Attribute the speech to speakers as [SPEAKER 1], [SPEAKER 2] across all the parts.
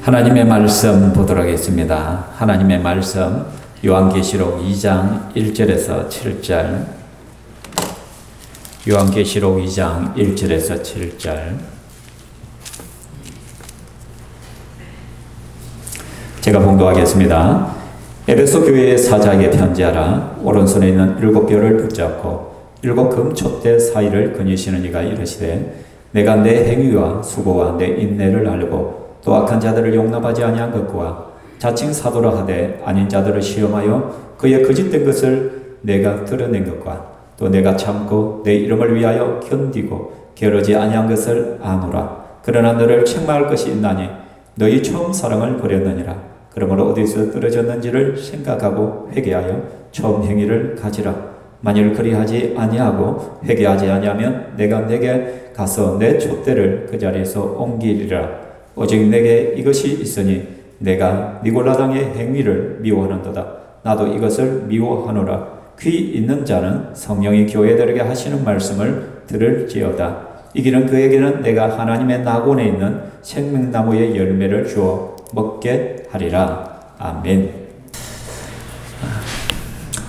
[SPEAKER 1] 하나님의 말씀 보도록 하겠습니다. 하나님의 말씀 요한계시록 2장 1절에서 7절, 요한계시록 2장 1절에서 7절. 제가 봉독하겠습니다. 에베소 교회의 사자에게 편지하라. 오른손에 있는 7별을 붙잡고 7 금촛대 사이를 거니시는 이가 이르시되, 내가 내 행위와 수고와 내 인내를 알고 또 악한 자들을 용납하지 아니한 것과 자칭 사도라 하되 아닌 자들을 시험하여 그의 거짓된 것을 내가 드러낸 것과 또 내가 참고 내 이름을 위하여 견디고 게으르지 아니한 것을 아노라. 그러나 너를 책망할 것이 있나니 너희 처음 사랑을 버렸느니라. 그러므로 어디서 떨어졌는지를 생각하고 회개하여 처음 행위를 가지라. 만일 그리하지 아니하고 회개하지 아니하면 내가 내게 가서 내 촛대를 그 자리에서 옮기리라. 오직 내게 이것이 있으니 내가 니골라당의 행위를 미워하는도다. 나도 이것을 미워하노라. 귀 있는 자는 성령이 교회들에게 하시는 말씀을 들을지어다. 이기는 그에게는 내가 하나님의 낙원에 있는 생명나무의 열매를 주어 먹게 하리라. 아멘.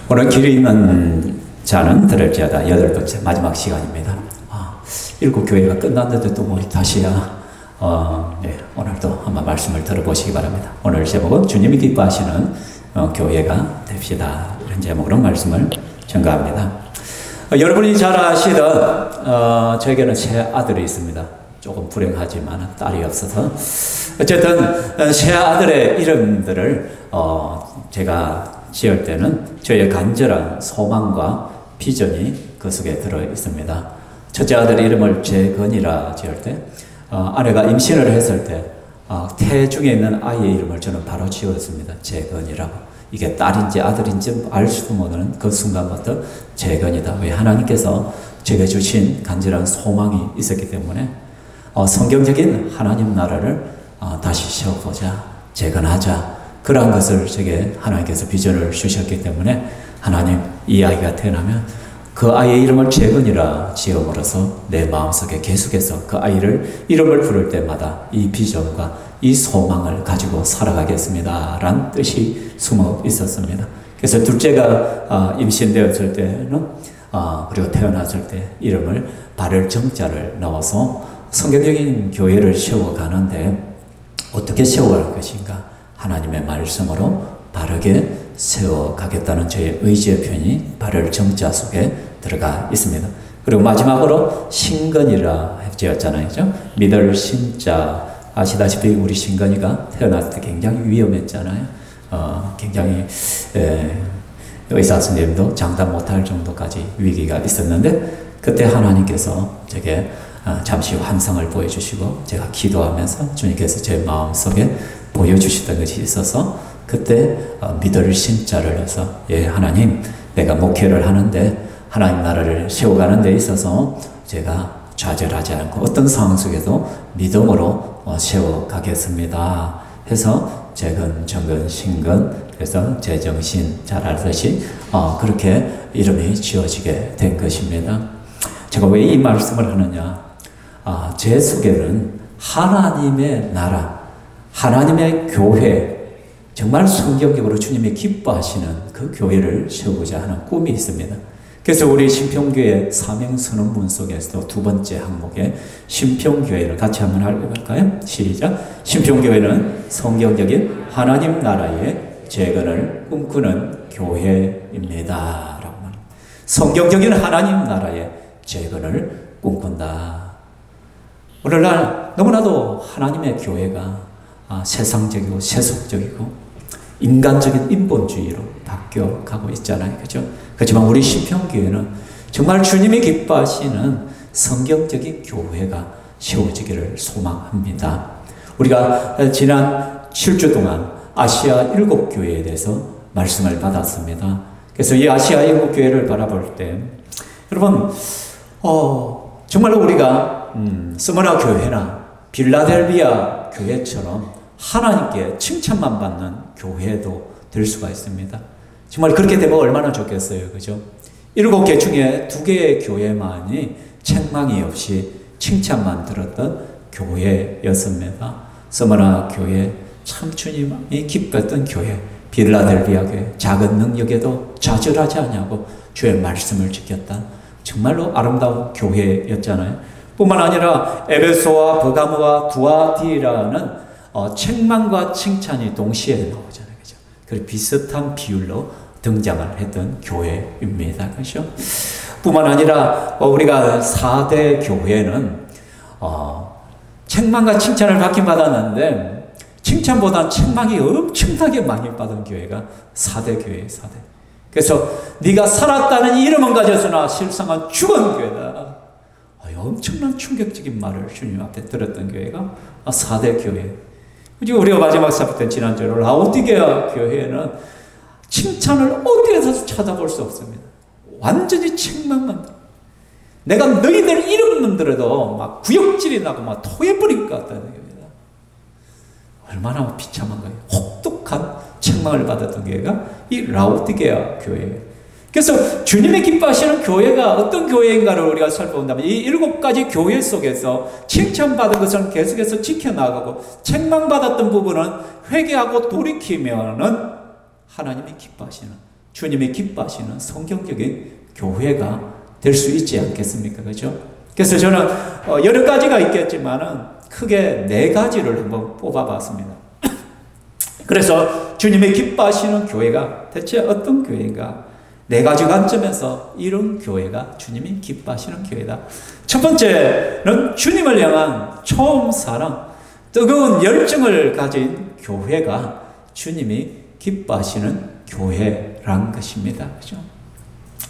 [SPEAKER 1] 오늘 길이 있는 자는 들을지어다. 8번째 마지막 시간입니다. 7 교회가 끝났는데 또 뭐 다시야. 네, 오늘도 한번 말씀을 들어보시기 바랍니다. 오늘 제목은 주님이 기뻐하시는 교회가 됩시다. 이런 제목으로 말씀을 전가합니다. 여러분이 잘 아시던 저에게는 세 아들이 있습니다. 조금 불행하지만 딸이 없어서 어쨌든 세 아들의 이름들을 제가 지을 때는 저의 간절한 소망과 비전이 그 속에 들어 있습니다. 첫째 아들 이름을 재건이라 지을 때 아내가 임신을 했을 때 태중에 있는 아이의 이름을 저는 바로 지었습니다. 재건이라고. 이게 딸인지 아들인지 알 수도 모르는 그 순간부터 재건이다. 왜? 하나님께서 제게 주신 간절한 소망이 있었기 때문에 성경적인 하나님 나라를 다시 세워보자, 재건하자, 그러한 것을 제게 하나님께서 비전을 주셨기 때문에 하나님, 이 아이가 태어나면 그 아이의 이름을 재건이라 지음으로써 내 마음속에 계속해서 그 아이를 이름을 부를 때마다 이 비전과 이 소망을 가지고 살아가겠습니다 라는 뜻이 숨어 있었습니다. 그래서 둘째가 임신되었을 때는 그리고 태어났을 때 이름을 바를 정자를 넣어서 성경적인 교회를 세워가는데 어떻게 세워갈 것인가, 하나님의 말씀으로 바르게 세워가겠다는 저의 의지의 편이 바를 정자 속에 들어가 있습니다. 그리고 마지막으로 신건이라 지었잖아요. 그죠? 믿을 신자. 아시다시피 우리 신건이가 태어났을 때 굉장히 위험했잖아요. 굉장히 의사 선생님도 장담 못할 정도까지 위기가 있었는데 그때 하나님께서 제게 잠시 환상을 보여주시고 제가 기도하면서 주님께서 제 마음속에 보여주시던 것이 있어서 그때 믿을 신자를 해서, 예, 하나님, 내가 목회를 하는데 하나님 나라를 세워가는 데 있어서 제가 좌절하지 않고 어떤 상황 속에도 믿음으로 세워가겠습니다 해서 재건, 정건, 신건, 그래서 제정신, 잘 알듯이 그렇게 이름이 지어지게 된 것입니다. 제가 왜 이 말씀을 하느냐, 제 속에는 하나님의 나라, 하나님의 교회, 정말 성경적으로 주님이 기뻐하시는 그 교회를 세우고자 하는 꿈이 있습니다. 그래서 우리 신평교회 사명선언문 속에서도 두 번째 항목에 신평교회를 같이 한번 해볼까요? 시작. 신평교회는 성경적인 하나님 나라의 재건을 꿈꾸는 교회입니다. 라고 말합니다. 성경적인 하나님 나라의 재건을 꿈꾼다. 오늘날 너무나도 하나님의 교회가 세상적이고 세속적이고 인간적인 인본주의로 바뀌어가고 있잖아요. 그죠? 그렇지만 우리 신평교회는 정말 주님이 기뻐하시는 성경적인 교회가 세워지기를 소망합니다. 우리가 지난 7주 동안 아시아 7교회에 대해서 말씀을 받았습니다. 그래서 이 아시아 7교회를 바라볼 때 여러분 정말로 우리가 스무나 교회나 빌라델비아 교회처럼 하나님께 칭찬만 받는 교회도 될 수가 있습니다. 정말 그렇게 되면 얼마나 좋겠어요. 그죠? 7개 중에 2개의 교회만이 책망이 없이 칭찬만 들었던 교회였습니다. 스무나 교회, 참 주님이 기뻤던 교회, 빌라델비아 교회, 작은 능력에도 좌절하지 않냐고 주의 말씀을 지켰다. 정말로 아름다운 교회였잖아요. 뿐만 아니라 에베소와 버가모와 두아디라는 책망과 칭찬이 동시에 나오잖아요. 그죠? 그리고 비슷한 비율로 등장을 했던 교회입니다. 그죠? 뿐만 아니라 우리가 4대 교회는 책망과 칭찬을 받긴 받았는데 칭찬보다는 책망이 엄청나게 많이 받은 교회가 4대 교회예요. 4대. 그래서 네가 살았다는 이름은 가졌으나 실상은 죽은 교회다. 엄청난 충격적인 말을 주님 앞에 들었던 교회가 4대 교회. 그리고 우리가 마지막 사부터 지난주로 라오디게아 교회는 칭찬을 어디에서 찾아볼 수 없습니다. 완전히 책망만. 내가 너희들 이름만 들어도 막 구역질이 나고 막 토해버릴 것 같다는 겁니다. 얼마나 비참한 거예요. 혹독한 책망을 받았던 교회가 이 라오디게아 교회예요. 그래서 주님이 기뻐하시는 교회가 어떤 교회인가를 우리가 살펴본다면 이 7가지 교회 속에서 칭찬받은 것은 계속해서 지켜나가고 책망받았던 부분은 회개하고 돌이키면은 하나님이 기뻐하시는, 주님이 기뻐하시는 성경적인 교회가 될 수 있지 않겠습니까? 그죠? 그래서 저는 여러 가지가 있겠지만은 크게 4가지를 한번 뽑아봤습니다. 그래서 주님이 기뻐하시는 교회가 대체 어떤 교회인가? 4가지 관점에서 이런 교회가 주님이 기뻐하시는 교회다. 첫 번째는 주님을 향한 처음 사랑, 뜨거운 열정을 가진 교회가 주님이 기뻐하시는 교회란 것입니다. 그죠?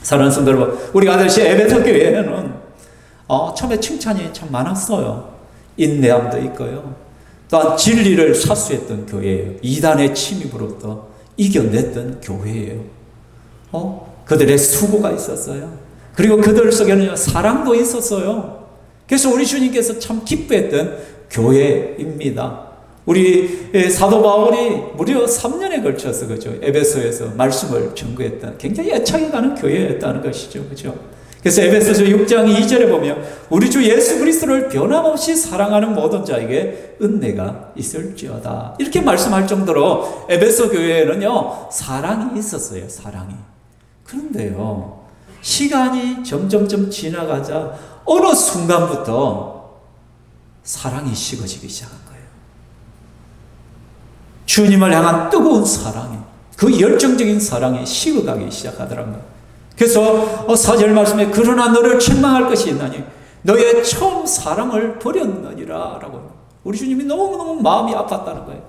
[SPEAKER 1] 사랑하는 성도 여러분, 우리가 알듯이 에베소 교회는 처음에 칭찬이 참 많았어요. 인내함도 있고요. 또한 진리를 사수했던 교회예요. 이단의 침입으로부터 이겨냈던 교회예요. 그들의 수고가 있었어요. 그리고 그들 속에는 사랑도 있었어요. 그래서 우리 주님께서 참 기뻐했던 교회입니다. 우리 사도 바울이 무려 3년에 걸쳐서 그죠? 에베소에서 말씀을 전거했던 굉장히 애착이 가는 교회였다는 것이죠. 그죠? 그래서 에베소서 6장 2절에 보면 우리 주 예수 그리스도를 변함없이 사랑하는 모든 자에게 은혜가 있을지어다. 이렇게 말씀할 정도로 에베소 교회에는요, 사랑이 있었어요. 사랑이. 그런데요, 시간이 점점점 지나가자 어느 순간부터 사랑이 식어지기 시작한 거예요. 주님을 향한 뜨거운 사랑이, 그 열정적인 사랑이 식어가기 시작하더랍니다. 그래서 4절 말씀에 그러나 너를 책망할 것이 있나니 너의 처음 사랑을 버렸느니라 라고. 우리 주님이 너무너무 마음이 아팠다는 거예요.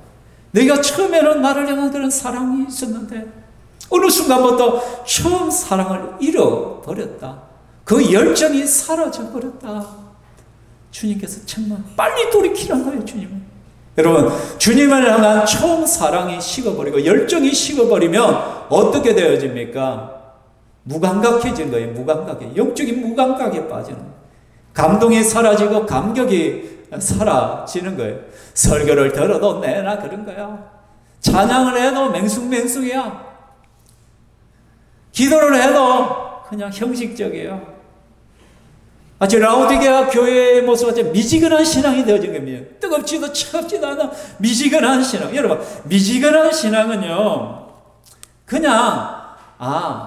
[SPEAKER 1] 내가 처음에는 나를 향한 그런 사랑이 있었는데 어느 순간부터 처음 사랑을 잃어버렸다. 그 열정이 사라져버렸다. 주님께서 책망, 빨리 돌이키란 거예요. 주님은. 여러분, 주님을 향한 처음 사랑이 식어버리고 열정이 식어버리면 어떻게 되어집니까? 무감각해진 거예요. 무감각해. 영적인 무감각에 빠지는 거예요. 감동이 사라지고 감격이 사라지는 거예요. 설교를 들어도 내나 그런 거야. 찬양을 해도 맹숭맹숭이야. 기도를 해도 그냥 형식적이에요. 마치 라오디게아 교회의 모습은 미지근한 신앙이 되어진 겁니다. 뜨겁지도 차갑지도 않은 미지근한 신앙. 여러분, 미지근한 신앙은요, 그냥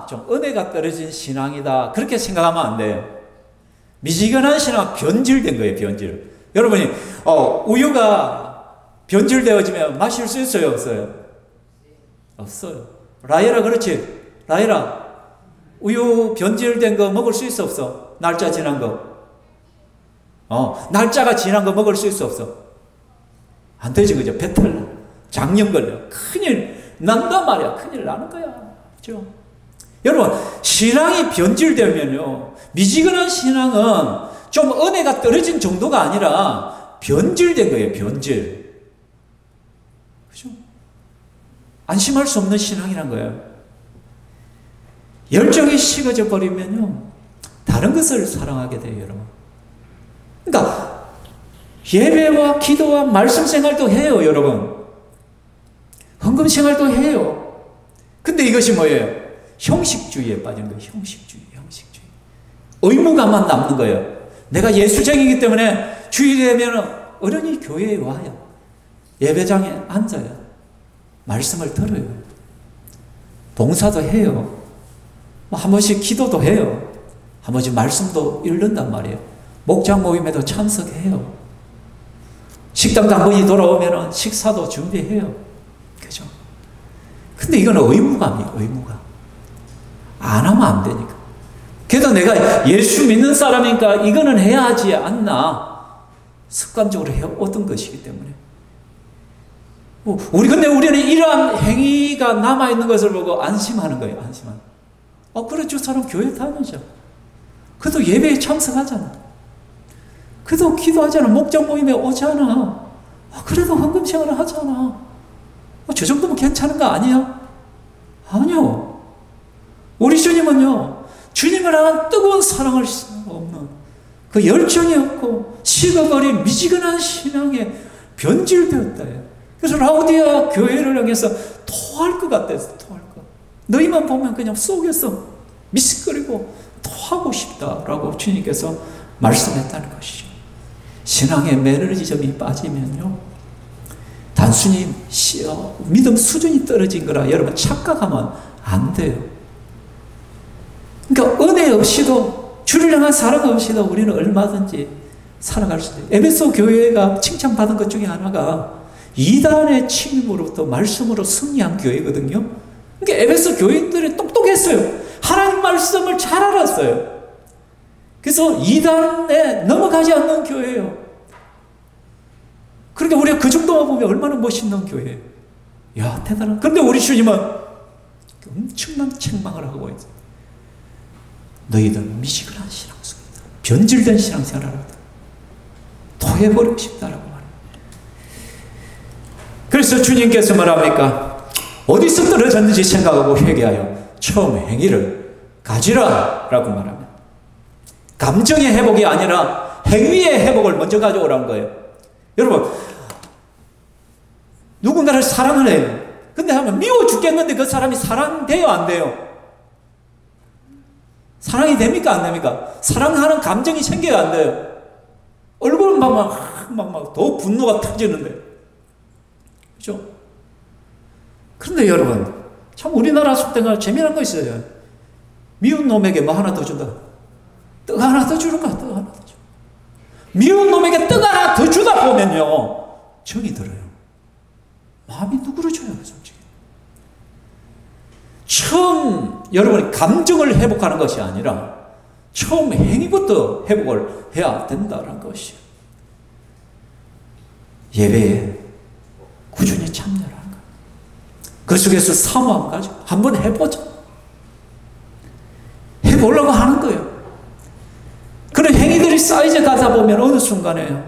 [SPEAKER 1] 좀 은혜가 떨어진 신앙이다, 그렇게 생각하면 안 돼요. 미지근한 신앙은 변질된 거예요. 변질. 여러분이 우유가 변질되어지면 마실 수 있어요? 없어요? 없어요. 라이라 그렇지? 라이라, 우유 변질된 거 먹을 수 있어? 없어? 날짜 지난 거. 날짜가 지난 거 먹을 수 있어? 없어? 안 되지, 그죠? 배탈 나. 장염 걸려. 큰일 난단 말이야. 큰일 나는 거야. 그죠? 여러분, 신앙이 변질되면요, 미지근한 신앙은 좀 은혜가 떨어진 정도가 아니라 변질된 거예요. 변질. 그죠? 안심할 수 없는 신앙이란 거예요. 열정이 식어져 버리면요, 다른 것을 사랑하게 돼요, 여러분. 그러니까 예배와 기도와 말씀 생활도 해요, 여러분. 헌금 생활도 해요. 근데 이것이 뭐예요? 형식주의에 빠진 거예요. 형식주의. 의무감만 남는 거예요. 내가 예수쟁이기 때문에 주일이 되면 어른이 교회에 와요. 예배장에 앉아요. 말씀을 들어요. 봉사도 해요. 한 번씩 기도도 해요. 한 번씩 말씀도 읽는단 말이에요. 목장 모임에도 참석해요. 식당 당번이 돌아오면 식사도 준비해요. 그죠? 근데 이건 의무감이에요, 의무감. 안 하면 안 되니까. 그래도 내가 예수 믿는 사람이니까 이거는 해야 하지 않나. 습관적으로 해오던 것이기 때문에. 근데 우리는 이러한 행위가 남아있는 것을 보고 안심하는 거예요, 안심하는. 그래, 저 사람 교회 다니죠. 그래도 예배에 참석하잖아. 그래도 기도하잖아. 목장 모임에 오잖아. 그래도 헌금 생활을 하잖아. 저 정도면 괜찮은 거 아니야? 아니요. 우리 주님은요, 주님을 향한 뜨거운 사랑을 없는 그 열정이 없고 식어버린 미지근한 신앙에 변질되었다. 그래서 라오디아 교회를 향해서 토할 것 같았어. 토할 것. 너희만 보면 그냥 속에서 미식거리고 토하고 싶다라고 주님께서 말씀했다는 것이죠. 신앙의 매너리즘이 빠지면요, 단순히 믿음 수준이 떨어진 거라 여러분 착각하면 안 돼요. 그러니까 은혜 없이도, 주를 향한 사랑 없이도 우리는 얼마든지 살아갈 수 있어요. 에베소 교회가 칭찬받은 것 중에 하나가 이단의 침입으로부터 말씀으로 승리한 교회거든요. 그러니까 에베소 교인들이 똑똑했어요. 하나님 말씀을 잘 알았어요. 그래서 이단에 넘어가지 않는 교회예요. 그러니까 우리가 그 정도만 보면 얼마나 멋있는 교회예요. 야, 대단한. 그런데 우리 주님은 엄청난 책망을 하고 있어요. 너희들 미지근한 신앙 속이다. 변질된 신앙생활을 하다. 토해버리고 싶다라고 말합니다. 그래서 주님께서 말합니까? 어디서 떨어졌는지 생각하고 회개하여 처음 행위를 가지라 라고 말합니다. 감정의 회복이 아니라 행위의 회복을 먼저 가져오라는 거예요. 여러분, 누군가를 사랑을 해요. 근데 하면 미워 죽겠는데 그 사람이 사랑돼요, 안 돼요? 사랑이 됩니까, 안 됩니까? 사랑하는 감정이 생겨야 안 돼요? 얼굴은 막 더 분노가 터지는데. 그죠? 그런데 여러분, 참 우리나라 속담에 재미난 거 있어요. 미운 놈에게 뭐 하나 더 준다. 떡 하나 더 주는가? 떡 하나 더 줘. 미운 놈에게 떡 하나 더 주다 보면요, 정이 들어요. 마음이 누그러져요, 솔직히. 처음 여러분이 감정을 회복하는 것이 아니라 처음 행위부터 회복을 해야 된다는 것이에요. 예배에 꾸준히 참여하는 거예요. 그 속에서 사모함 가지고 한번 해보자. 해보려고 하는 거예요. 그런 행위들이 쌓이져 가다 보면 어느 순간에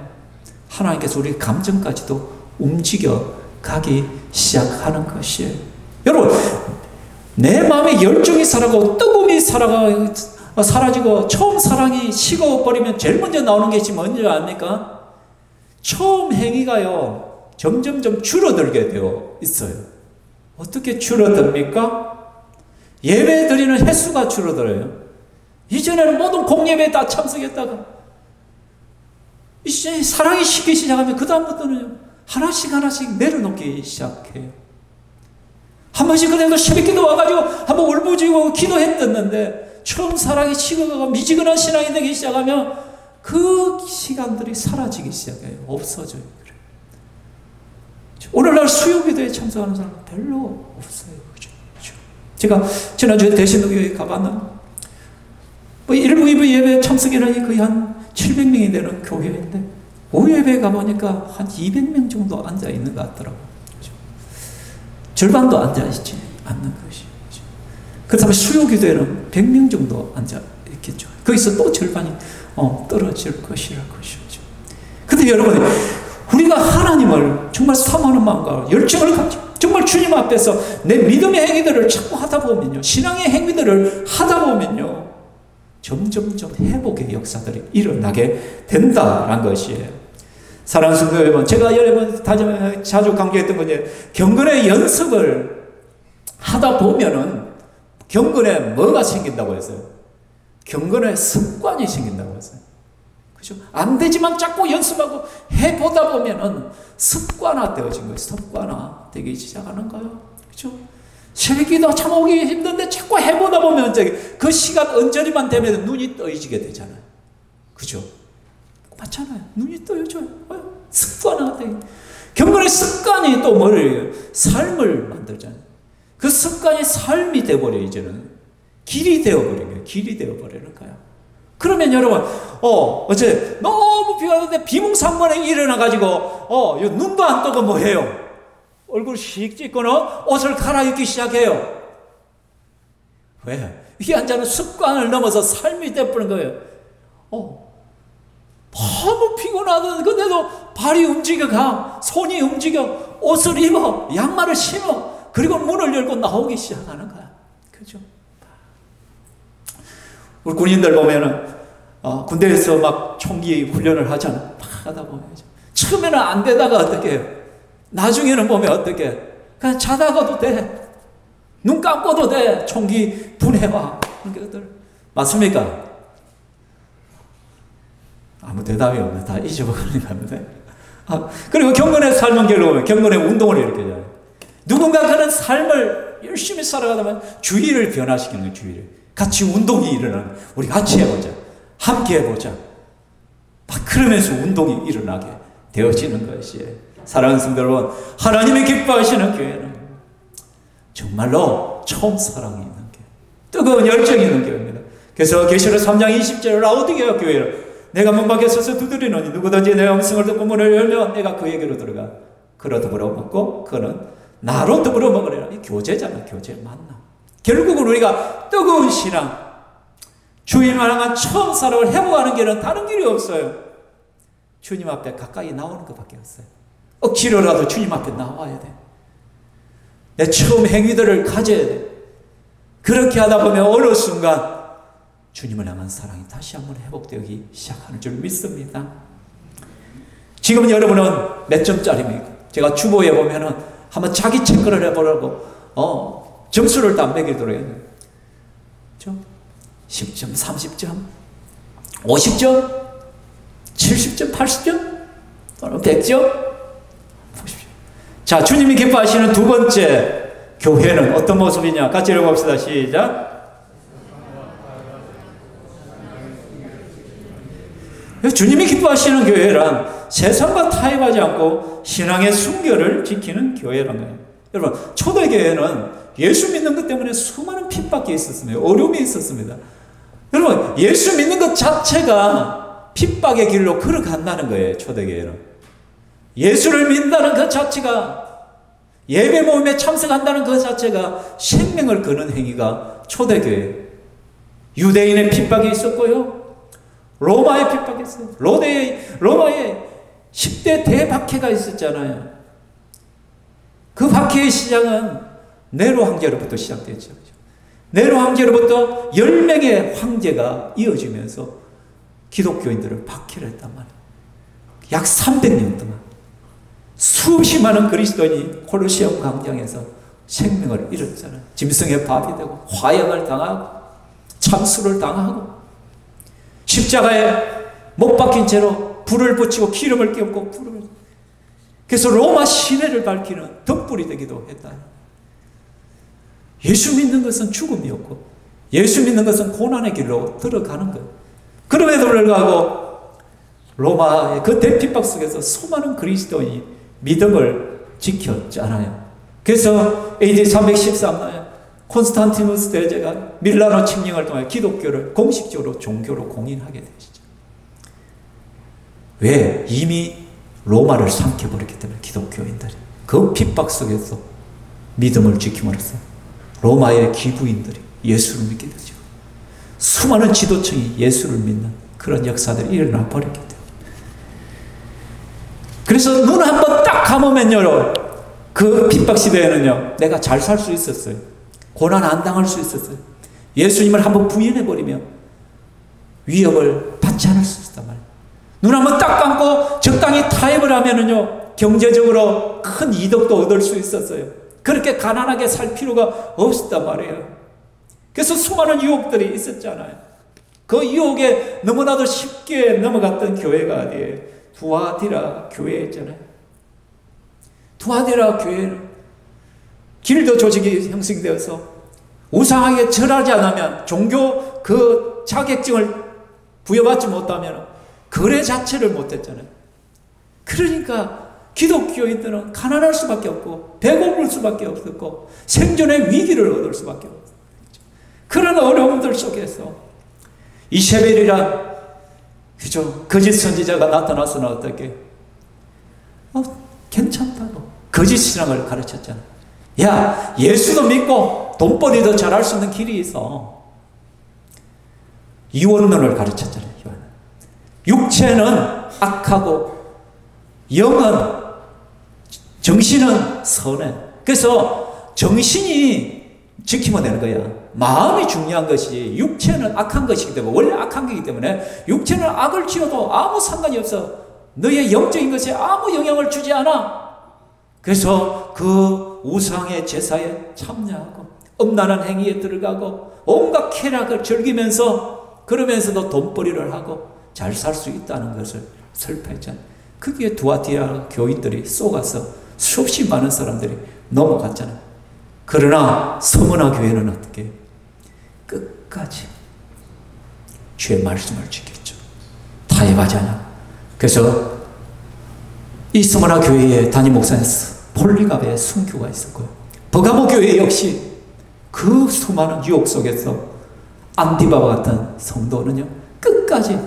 [SPEAKER 1] 하나님께서 우리 감정까지도 움직여 가기 시작하는 것이에요. 여러분, 내 마음에 열정이 살아가고 뜨거움이 사라지고 처음 사랑이 식어버리면 제일 먼저 나오는 것이 뭔지 압니까? 처음 행위가요, 점점점 줄어들게 되어 있어요. 어떻게 줄어듭니까? 예배 드리는 횟수가 줄어들어요. 이전에는 모든 공예배에 다 참석했다가 이제 사랑이 식기 시작하면 그 다음부터는 하나씩 내려놓기 시작해요. 한 번씩 그래도 새벽기도 와가지고 한번 울부짖고 기도했었는데 처음 사랑이 식어가고 미지근한 신앙이 되기 시작하면 그 시간들이 사라지기 시작해요. 없어져요. 그래요. 오늘날 수요기도에 참석하는 사람은 별로 없어요. 그죠? 제가 지난주에 대신교회에 가봤는데 일부 2부 예배 참석인원이 거의 한 700명이 되는 교회인데 오후 예배에 가보니까 한 200명 정도 앉아있는 것 같더라고요. 그죠? 절반도 앉아있지 않는 것이. 그렇다면 수요기도에는 100명 정도 앉아있겠죠. 거기서 또 절반이 떨어질 것이라 것이죠. 근데 여러분, 우리가 하나님을 정말 사모하는 마음과 열정을 가지고 정말 주님 앞에서 내 믿음의 행위들을 자꾸 하다 보면요, 신앙의 행위들을 하다 보면요, 점점점 회복의 역사들이 일어나게 된다는 것이에요. 사랑하는 성도 여러분, 제가 여러분 자주 강조했던 건데, 경건의 연습을 하다 보면은 경건에 뭐가 생긴다고 했어요? 경건의 습관이 생긴다고 했어요. 그죠? 안 되지만 자꾸 연습하고 해보다 보면은 습관화 되어진 거예요. 습관화 되기 시작하는 거예요. 그죠? 새벽기도 참 오기 힘든데 자꾸 해보다 보면 그 시간 언저리만 되면 눈이 떠지게 되잖아요. 그죠? 맞잖아요. 눈이 떠져요. 습관화 되기. 경건의 습관이 또 뭐예요? 삶을 만들잖아요. 그 습관이 삶이 되어버려요. 이제는 길이 되어버리는 거예요. 길이 되어버리는 거예요. 그러면 여러분, 어제 너무 비가 왔는데 비몽사몽간에 일어나가지고, 눈도 안 뜨고 뭐 해요? 얼굴 씩 찍고는 옷을 갈아입기 시작해요. 왜? 이게 한자는 습관을 넘어서 삶이 되어버린 거예요. 너무 피곤하던 근데도 발이 움직여가, 손이 움직여, 옷을 입어, 양말을 신어, 그리고 문을 열고 나오기 시작하는 거야. 그죠? 우리 군인들 보면은, 군대에서 막 총기 훈련을 하잖아. 막 하다 보면. 처음에는 안 되다가 어떻게 해요? 나중에는 보면 어떻게 해요? 그냥 자다가도 돼. 눈 감고도 돼. 총기 분해와. 그런 것들. 맞습니까? 아무 대답이 없네. 다 잊어버리는 건데. 그리고 경건의 삶은 결국 보면 경건의 운동을 일으켜줘요. 누군가 그런 삶을 열심히 살아가다 보면 주의를 변화시키는 거예요. 주의를. 같이 운동이 일어나는 거예요. 우리 같이 해보자. 함께 해보자. 막 그러면서 운동이 일어나게 되어지는 것이에요. 사랑하는 성도 여러분, 하나님이 기뻐하시는 교회는 정말로 처음 사랑이 있는 교회, 뜨거운 열정이 있는 교회입니다. 그래서 계시록 3장 20절을 라오디게아 교회를 내가 문 밖에 서서 두드리노니 누구든지 내 음성을 듣고 문을 열면 내가 그에게로 들어가 그로 더불어 먹고 그는 나로 더불어 먹으리라. 이 교제잖아. 교제 만나. 결국은 우리가 뜨거운 신앙, 주님을 향한 처음 사랑을 회복하는 길은 다른 길이 없어요. 주님 앞에 가까이 나오는 것밖에 없어요. 억지로라도 주님 앞에 나와야 돼. 내 처음 행위들을 가져야 돼. 그렇게 하다 보면 어느 순간 주님을 향한 사랑이 다시 한번 회복되기 시작하는 줄 믿습니다. 지금 여러분은 몇 점짜리입니까? 제가 주보에 보면은 한번 자기 체크를 해보라고 점수를 다 매기도록 해야 돼요. 그렇죠? 10점, 30점, 50점, 70점, 80점, 또는 100점? 보십시오. 자, 주님이 기뻐하시는 두 번째 교회는 어떤 모습이냐? 같이 읽어봅시다. 시작. 주님이 기뻐하시는 교회란 세상과 타협하지 않고 신앙의 순결을 지키는 교회란 거예요. 여러분, 초대교회는 예수 믿는 것 때문에 수많은 핍박이 있었습니다. 어려움이 있었습니다. 여러분, 예수 믿는 것 자체가 핍박의 길로 걸어간다는 거예요. 초대교회는. 예수를 믿는다는 그 자체가, 예배 모임에 참석한다는 그 자체가 생명을 거는 행위가 초대교회. 유대인의 핍박이 있었고요. 로마의 핍박이 있어요. 로마의 10대 대박해가 있었잖아요. 그 박해의 시작은 네로 황제로부터 시작됐죠. 네로 황제로부터 10명의 황제가 이어지면서 기독교인들을 박해를 했단 말이에요. 약 300년 동안 수십 많은 그리스도인이 콜로시움 광장에서 생명을 잃었잖아요. 짐승의 밥이 되고 화형을 당하고 참수를 당하고 십자가에 못 박힌 채로 불을 붙이고 기름을 끼얹고 불을, 그래서 로마 시내를 밝히는 덕불이 되기도 했다. 예수 믿는 것은 죽음이었고 예수 믿는 것은 고난의 길로 들어가는 것. 그럼에도 불구하고 로마의 그 대핍박 속에서 수많은 그리스도인이 믿음을 지켰잖아요. 그래서 AD 313년에 콘스탄티누스 대제가 밀라노 칙령을 통해 기독교를 공식적으로 종교로 공인하게 되시죠. 왜? 이미 로마를 삼켜버렸기 때문에 기독교인들이 그 핍박 속에서 믿음을 지킴으로써 로마의 기부인들이 예수를 믿게 되죠. 수많은 지도층이 예수를 믿는 그런 역사들이 일어나 버렸기 때문에. 그래서 눈 한번 딱 감으면요, 그 핍박 시대에는요, 내가 잘 살 수 있었어요. 고난 안 당할 수 있었어요. 예수님을 한번 부인해버리면 위협을 받지 않을 수 있단 말이에요. 눈 한번 딱 감고 적당히 타협을 하면은요, 경제적으로 큰 이득도 얻을 수 있었어요. 그렇게 가난하게 살 필요가 없었단 말이에요. 그래서 수많은 유혹들이 있었잖아요. 그 유혹에 너무나도 쉽게 넘어갔던 교회가 어디에요? 두아디라 교회였잖아요. 두아디라 교회는 길도 조직이 형성되어서 우상하게 절하지 않으면, 종교 그 자격증을 부여받지 못하면 거래 자체를 못했잖아요. 그러니까 기독교인들은 가난할 수밖에 없고 배고플 수밖에 없었고 생존의 위기를 얻을 수밖에 없었죠. 그런 어려움들 속에서 이세벨이란 그죠? 거짓 선지자가 나타나서는 어떻게? 괜찮다고 거짓 신앙을 가르쳤잖아요. 야, 예수도 믿고 돈벌이도 잘할 수 있는 길이 있어. 이원론을 가르쳤잖아요. 육체는 악하고 영은, 정신은 선해. 그래서 정신이 지키면 되는 거야. 마음이 중요한 것이, 육체는 악한 것이기 때문에, 원래 악한 것이기 때문에 육체는 악을 지어도 아무 상관이 없어. 너의 영적인 것에 아무 영향을 주지 않아. 그래서 그 우상의 제사에 참여하고 음란한 행위에 들어가고 온갖 쾌락을 즐기면서, 그러면서도 돈벌이를 하고 잘 살 수 있다는 것을 설파했잖아요. 거기에 두아디라 교인들이 쏘가서 수없이 많은 사람들이 넘어갔잖아요. 그러나 서머나 교회는 어떻게? 끝까지 주의 말씀을 지켰죠. 타협하지 않아. 그래서 이 서머나 교회의 담임 목사는 폴리갑의 순교가 있었고요. 버가모 교회 역시 그 수많은 유혹 속에서 안디바와 같은 성도는요, 끝까지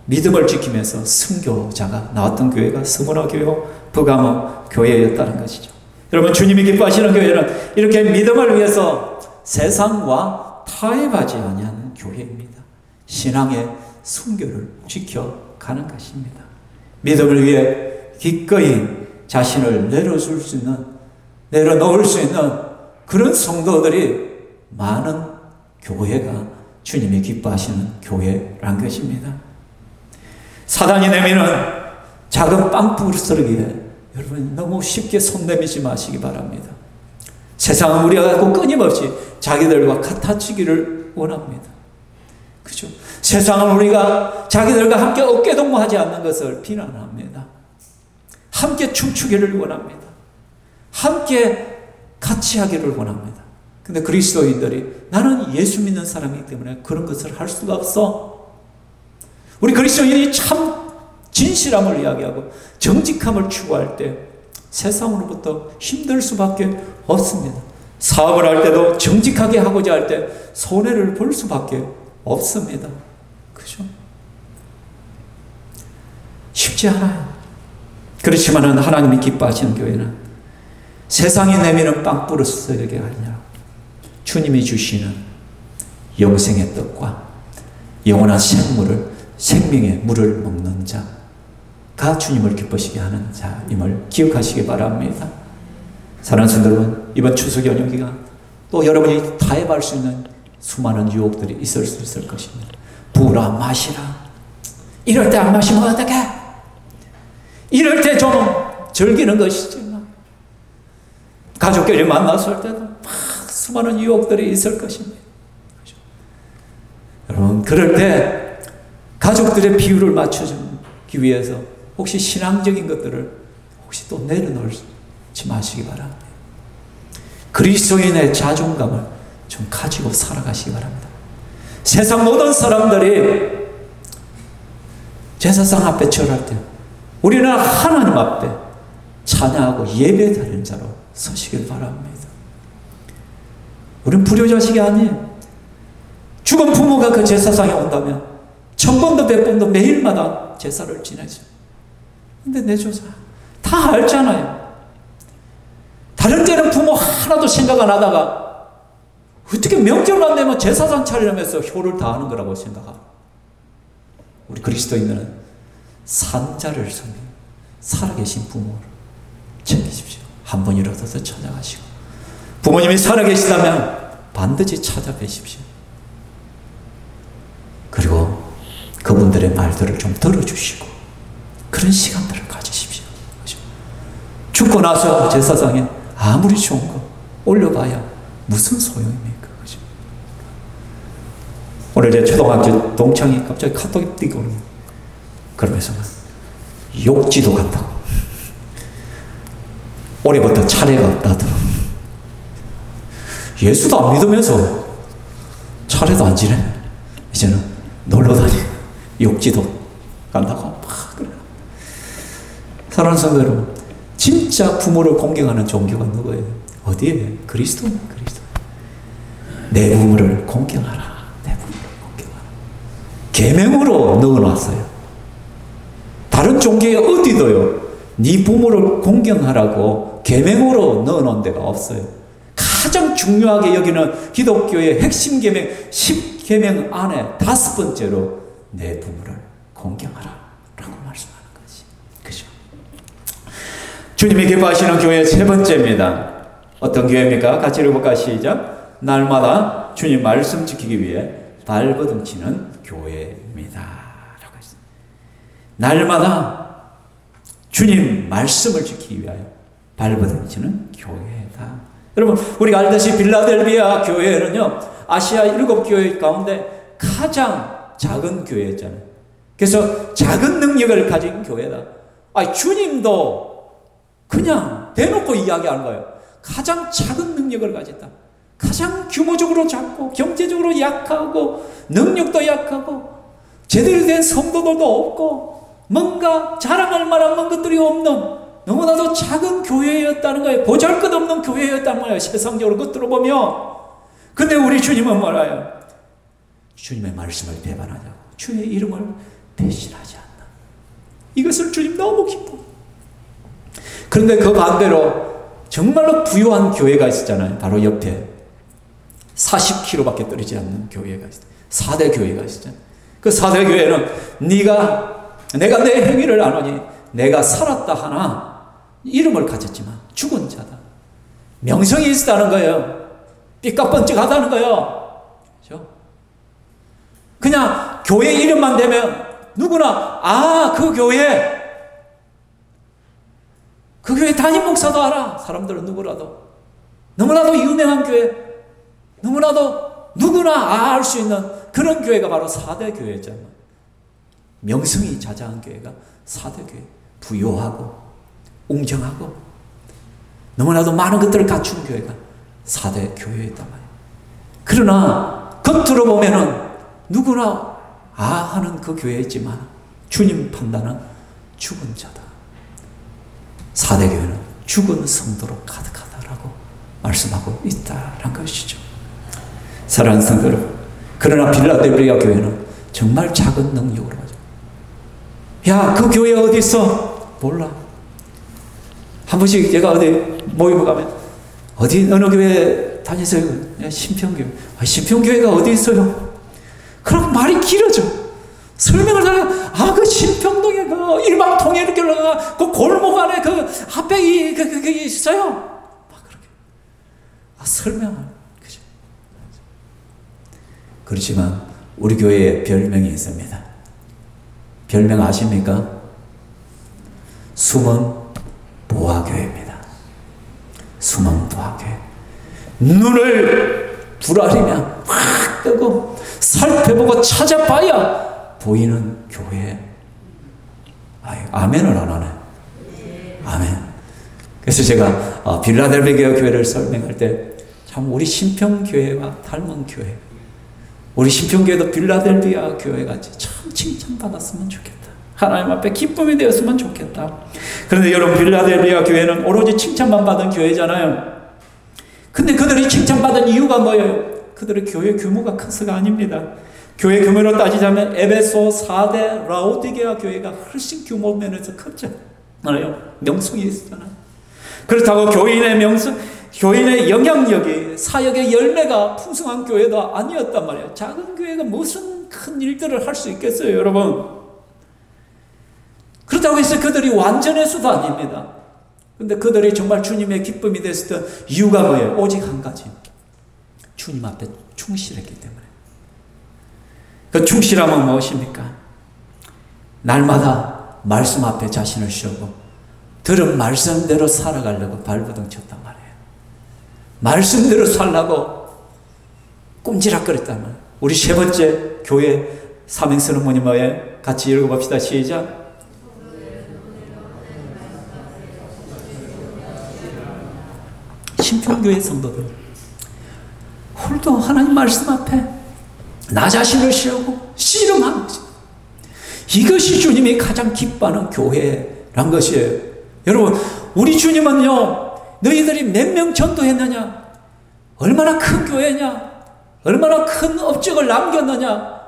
[SPEAKER 1] 믿음을 지키면서 순교자가 나왔던 교회가 서머나 교회와 버가모 교회였다는 것이죠. 여러분, 주님이 기뻐하시는 교회는 이렇게 믿음을 위해서 세상과 타협하지 아니하는 교회입니다. 신앙의 순교를 지켜가는 것입니다. 믿음을 위해 기꺼이 자신을 내려줄 수 있는, 내려놓을 수 있는 그런 성도들이 많은 교회가 주님이 기뻐하시는 교회란 것입니다. 사단이 내미는 작은 빵부스러기에 여러분 너무 쉽게 손 내미지 마시기 바랍니다. 세상은 우리가 갖고 끊임없이 자기들과 같아지기를 원합니다. 그죠? 세상은 우리가 자기들과 함께 어깨동무하지 않는 것을 비난합니다. 함께 춤추기를 원합니다. 함께 같이 하기를 원합니다. 근데 그리스도인들이 나는 예수 믿는 사람이기 때문에 그런 것을 할 수가 없어. 우리 그리스도인이 참 진실함을 이야기하고 정직함을 추구할 때 세상으로부터 힘들 수밖에 없습니다. 사업을 할 때도 정직하게 하고자 할 때 손해를 볼 수밖에 없습니다. 그죠? 쉽지 않아요. 그렇지만 하나님이 기뻐하시는 교회는 세상이 내미는 빵부르스에게 아니라 주님이 주시는 영생의 떡과 영원한 생명의 물을 먹는 자가 주님을 기쁘시게 하는 자임을 기억하시기 바랍니다. 사랑하는 성도 여러분, 이번 추석 연휴 기간 또 여러분이 타협할 수 있는 수많은 유혹들이 있을 수 있을 것입니다. 부라 마시라. 이럴 때 안 마시면 어떡해? 이럴 때 좀 즐기는 것이지. 가족끼리 만났을 때도 막 수많은 유혹들이 있을 것입니다. 그렇죠? 여러분, 그럴 때 가족들의 비율을 맞춰주기 위해서 혹시 신앙적인 것들을 혹시 또 내려놓지 마시기 바랍니다. 그리스도인의 자존감을 좀 가지고 살아가시기 바랍니다. 세상 모든 사람들이 제사상 앞에 절할 때 우리는 하나님 앞에 찬양하고 예배드리는 자로 서시길 바랍니다. 우리는 불효자식이 아니에요. 죽은 부모가 그 제사상에 온다면 1000번도 100번도 매일마다 제사를 지내죠. 근데 내 조사 다 알잖아요. 다른 때는 부모 하나도 생각 안 하다가 어떻게 명절만 되면 제사상 차리려면서 효를 다하는 거라고 생각하고, 우리 그리스도인들은 산자를 섬기고 살아계신 부모를 챙기십시오. 한 번이라도 더 찾아가시고, 부모님이 살아계시다면 반드시 찾아뵈십시오. 그리고 그분들의 말들을 좀 들어주시고 그런 시간들을 가지십시오. 그렇죠? 죽고 나서 제사상에 아무리 좋은 거 올려봐야 무슨 소용입니까? 그렇죠? 오늘 제 초등학교 동창이 갑자기 카톡이 띄고 오는 거예요. 그러면서 욕지도 간다고. 올해부터 차례가 없다더라. 예수도 안 믿으면서 차례도 안 지내. 이제는 놀러 다니. 욕지도 간다고. 막 그래. 사랑하는 성도 여러분, 진짜 부모를 공경하는 종교가 누구예요? 어디에? 그리스도. 내 부모를 공경하라. 내 부모를 공경하라. 계명으로 넣어놨어요. 다른 종교에 어디도요, 네 부모를 공경하라고 계명으로 넣어놓은 데가 없어요. 가장 중요하게 여기는 기독교의 핵심 계명 10계명 안에 5번째로 내 부모를 공경하라 라고 말씀하는 것이. 그죠? 주님이 기뻐하시는 교회 세 번째입니다. 어떤 교회입니까? 같이 읽어볼까? 시작. 날마다 주님 말씀 지키기 위해 발버둥치는 교회입니다 라고 했습니다. 날마다 주님 말씀을 지키기 위하여 발버둥치는 교회다. 여러분, 우리가 알다시피 빌라델비아 교회는요, 아시아 7교회 가운데 가장 작은 교회였잖아요. 그래서 작은 능력을 가진 교회다. 주님도 그냥 대놓고 이야기하는 거예요. 가장 작은 능력을 가졌다. 가장 규모적으로 작고 경제적으로 약하고 능력도 약하고 제대로 된 성도들도 없고 뭔가 자랑할 만한 것들이 없는 너무나도 작은 교회였다는 거예요. 보잘것없는 교회였다는 거예요. 세상적으로 겉으로 보면. 근데 우리 주님은 뭐라요? 주님의 말씀을 배반하자고, 주의 이름을 배신하지 않나. 이것을 주님 너무 기뻐. 그런데 그 반대로 정말로 부유한 교회가 있었잖아요. 바로 옆에 40km밖에 떨어지지 않는 교회가 있어요. 4대 교회가 있었잖아요. 그 4대 교회는 내가 내 행위를 안 하니 내가 살았다 하나 이름을 가졌지만 죽은 자다. 명성이 있다는 거예요. 삐까뻔쩍하다는 거예요. 그렇죠? 그냥 교회 이름만 되면 누구나 그 교회 담임 목사도 알아. 사람들은 누구라도. 너무나도 유명한 교회, 너무나도 누구나 알 수 있는 그런 교회가 바로 4대 교회잖아요. 명성이 자자한 교회가 4대 교회. 부유하고 웅장하고 너무나도 많은 것들을 갖춘 교회가 4대 교회였단 말이에요. 그러나 겉으로 보면은 누구나 하는 그 교회였지만 주님 판단은 죽은 자다. 4대 교회는 죽은 성도로 가득하다라고 말씀하고 있다라는 것이죠. 사랑하는 성도 여러분, 그러나 빌라델비아 교회는 정말 작은 능력으로 가죠. 그 교회 어디 있어? 몰라. 한 번씩 제가 어디 모임을 가면 어느 교회 다니세요? 신평교회. 신평교회가 어디 있어요? 그럼 말이 길어져. 설명을 하면 그 신평동에 그 일방통에 이렇게 올라가 그 골목 안에 그 앞에 그게 있어요. 막 그렇게 설명을. 그죠? 그렇지만 우리 교회에 별명이 있습니다. 별명 아십니까? 숨은 보화교회입니다. 숨은 보화교회. 눈을 부라리면 확 뜨고 살펴보고 찾아봐야 보이는 교회. 아멘을 안 하네. 아멘. 그래서 제가 빌라델비아 교회를 설명할 때 참 우리 신평교회와 닮은 교회, 우리 신평교회도 빌라델비아 교회같이 참 칭찬받았으면 좋겠다. 하나님 앞에 기쁨이 되었으면 좋겠다. 그런데 여러분, 빌라델비아 교회는 오로지 칭찬만 받은 교회잖아요. 근데 그들이 칭찬받은 이유가 뭐예요? 그들의 교회 규모가 커서가 아닙니다. 교회 규모로 따지자면 에베소 4대 라오디게아 교회가 훨씬 규모 면에서 컸잖아요. 명성이 있었잖아요. 그렇다고 교인의 명성, 교인의 영향력이, 사역의 열매가 풍성한 교회도 아니었단 말이에요. 작은 교회가 무슨 큰 일들을 할 수 있겠어요, 여러분? 그렇다고 해서 그들이 완전해서도 아닙니다. 근데 그들이 정말 주님의 기쁨이 됐었던 이유가 뭐예요? 오직 한 가지. 주님 앞에 충실했기 때문에. 그 충실함은 무엇입니까? 날마다 말씀 앞에 자신을 씌우고 들은 말씀대로 살아가려고 발버둥 쳤단 말이에요. 말씀대로 살라고 꼼지락거렸단 말이에요. 우리 세 번째 교회 사명스러운 뭐니 뭐에 같이 읽어봅시다. 시작. 신평교회 성도들, 홀도 하나님 말씀 앞에 나 자신을 세우고 씨름하는 것입니다. 이것이 주님이 가장 기뻐하는 교회란 것이에요. 여러분, 우리 주님은요, 너희들이 몇 명 전도했느냐, 얼마나 큰 교회냐, 얼마나 큰 업적을 남겼느냐,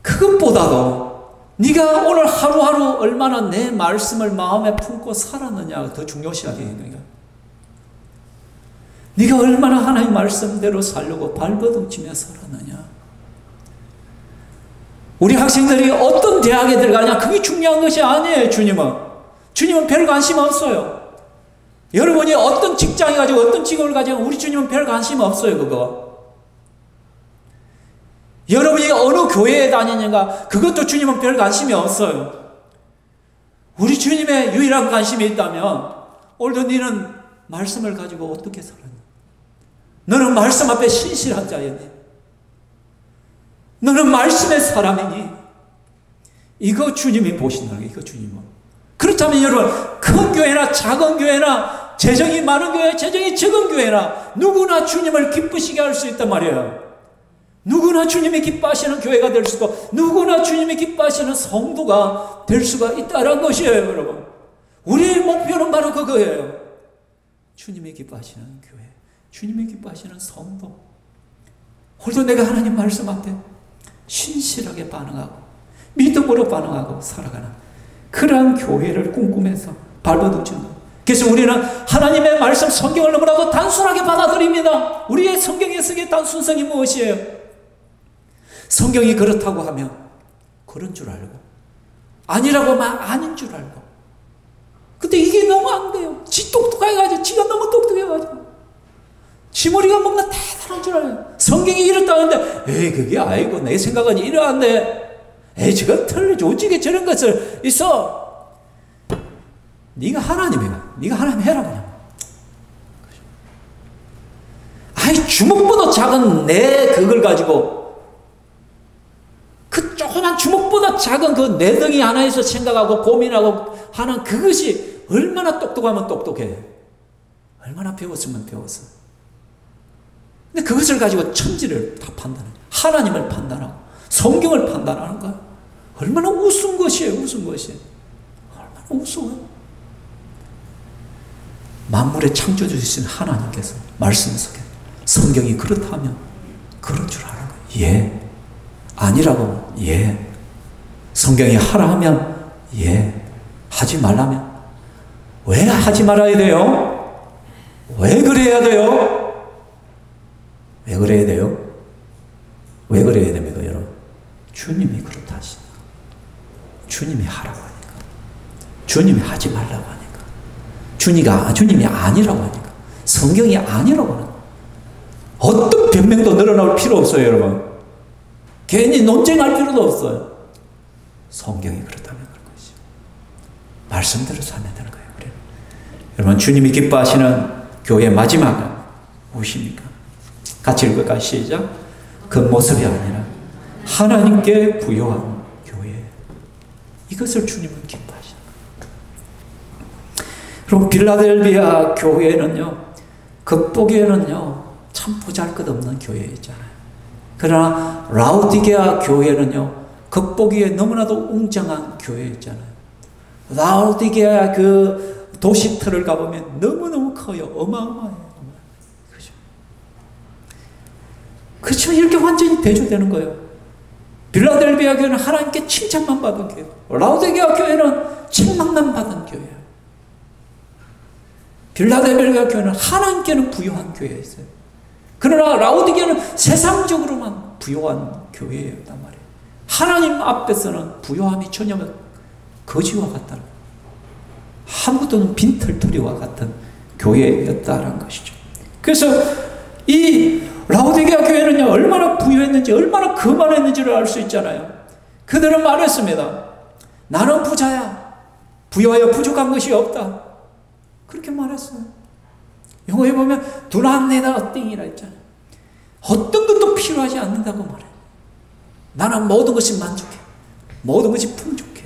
[SPEAKER 1] 그것보다도 네가 오늘 하루하루 얼마나 내 말씀을 마음에 품고 살았느냐가 더 중요시하겠느냐. 네가 얼마나 하나님 말씀대로 살려고 발버둥치며 살았느냐. 우리 학생들이 어떤 대학에 들어가냐, 그게 중요한 것이 아니에요. 주님은 별 관심 없어요. 여러분이 어떤 직장에 가지고 어떤 직업을 가지고 우리 주님은 별 관심 없어요. 그거 여러분이 어느 교회에 다니는가, 그것도 주님은 별 관심이 없어요. 우리 주님의 유일한 관심이 있다면 오늘도 너는 말씀을 가지고 어떻게 살았냐, 너는 말씀 앞에 신실한 자였니, 너는 말씀의 사람이니, 이거 주님이 보신다는 게, 이거 주님은. 그렇다면 여러분, 큰 교회나 작은 교회나 재정이 많은 교회, 재정이 적은 교회나 누구나 주님을 기쁘시게 할 수 있단 말이에요. 누구나 주님이 기뻐하시는 교회가 될 수 있고, 누구나 주님이 기뻐하시는 성도가 될 수가 있다는 것이에요. 여러분, 우리의 목표는 바로 그거예요. 주님이 기뻐하시는 교회, 주님이 기뻐하시는 성도. 오늘도 내가 하나님 말씀 앞에 신실하게 반응하고 믿음으로 반응하고 살아가는 그러한 교회를 꿈꾸면서 발버둥친다. 그래서 우리는 하나님의 말씀, 성경을 너무나도 단순하게 받아들입니다. 우리의 성경의 속의 단순성이 무엇이에요? 성경이 그렇다고 하면 그런 줄 알고, 아니라고 하면 아닌 줄 알고. 근데 이게 너무 안 돼요. 지 똑똑해가지고, 지가 너무 똑똑해가지고, 지 머리가 뭔가 대단한 줄 알아요. 성경이 이렇다는데, 에이, 그게 아니고, 내 생각은 이러한데, 에이, 저건 틀리지. 어찌게 저런 것을 있어. 네가 하나님이야. 네가 하나님 해라, 그냥. 아이, 주먹보다 작은 내 그걸 가지고, 그 조그만 주먹보다 작은 그 내 덩이 하나에서 생각하고 고민하고 하는 그것이 얼마나 똑똑하면 똑똑해. 얼마나 배웠으면 배웠어. 근데 그것을 가지고 천지를 다 판단해. 하나님을 판단하고 성경을 판단하는 거야. 얼마나 우스운 것이에요. 우스운 것이. 얼마나 우스워요. 만물의 창조주신 하나님께서 말씀 속에 성경이 그렇다면 그런 줄 아는 거예요. 예. 아니라고, 예. 성경이 하라 하면 예. 하지 말라면 왜 하지 말아야 돼요? 왜 그래야 돼요? 왜 그래야 돼요? 왜 그래야 됩니까, 여러분? 주님이 그렇다 하시니까. 주님이 하라고 하니까. 주님이 하지 말라고 하니까. 주님이 아니라고 하니까. 성경이 아니라고 하니까. 어떤 변명도 늘어나올 필요 없어요, 여러분. 괜히 논쟁할 필요도 없어요. 성경이 그렇다면 그런 것이죠. 말씀대로 살면 되는 거예요. 우리는. 여러분, 주님이 기뻐하시는 교회의 마지막은 무엇입니까? 같이 읽을까요? 시작. 그 모습이 아니라 하나님께 부요한 교회. 이것을 주님은 기뻐하시는 거예요. 그럼 빌라델비아 교회는요, 겉보기에는요 참 보잘것없는 교회 있잖아요. 그러나 라우디게아 교회는요, 겉보기에 너무나도 웅장한 교회 있잖아요. 라우디게아 그 도시터를 가보면 너무너무 커요. 어마어마해요. 그죠? 그렇죠. 이렇게 완전히 대조되는 거예요. 빌라델비아 교회는 하나님께 칭찬만 받은 교회, 라우디게아 교회는 책망만 받은 교회예요. 빌라델비아 교회는 하나님께는 부요한 교회였어요. 그러나 라우디게아는 세상적으로만 부요한 교회였단 말이에요. 하나님 앞에서는 부요함이 전혀 거지와 같다는, 아무도 빈털터리와 같은 교회였다는 것이죠. 그래서 이 라우디게아 교회는요, 얼마나 부유했는지, 얼마나 거만했는지를 알 수 있잖아요. 그들은 말했습니다. 나는 부자야. 부유하여 부족한 것이 없다. 그렇게 말했어요. 영어에 보면 do not need a thing이라 했잖아요. 어떤 것도 필요하지 않는다고 말해. 나는 모든 것이 만족해. 모든 것이 풍족해.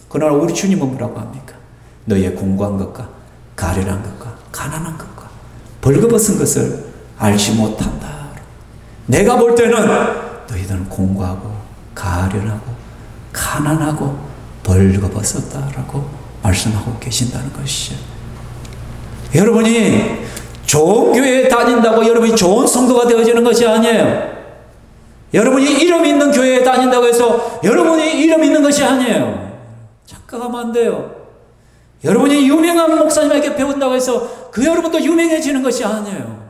[SPEAKER 1] 그러나 우리 주님은 뭐라고 합니까? 너희의 공고한 것과 가련한 것과 가난한 것과 벌거벗은 것을 알지 못한다. 내가 볼 때는 너희들은 공고하고 가련하고 가난하고 벌거벗었다라고 말씀하고 계신다는 것이죠. 여러분이 좋은 교회에 다닌다고 여러분이 좋은 성도가 되어지는 것이 아니에요. 여러분이 이름 있는 교회에 다닌다고 해서 여러분이 이름 있는 것이 아니에요. 착각하면 안 돼요. 여러분이 유명한 목사님에게 배운다고 해서 그 여러분도 유명해지는 것이 아니에요.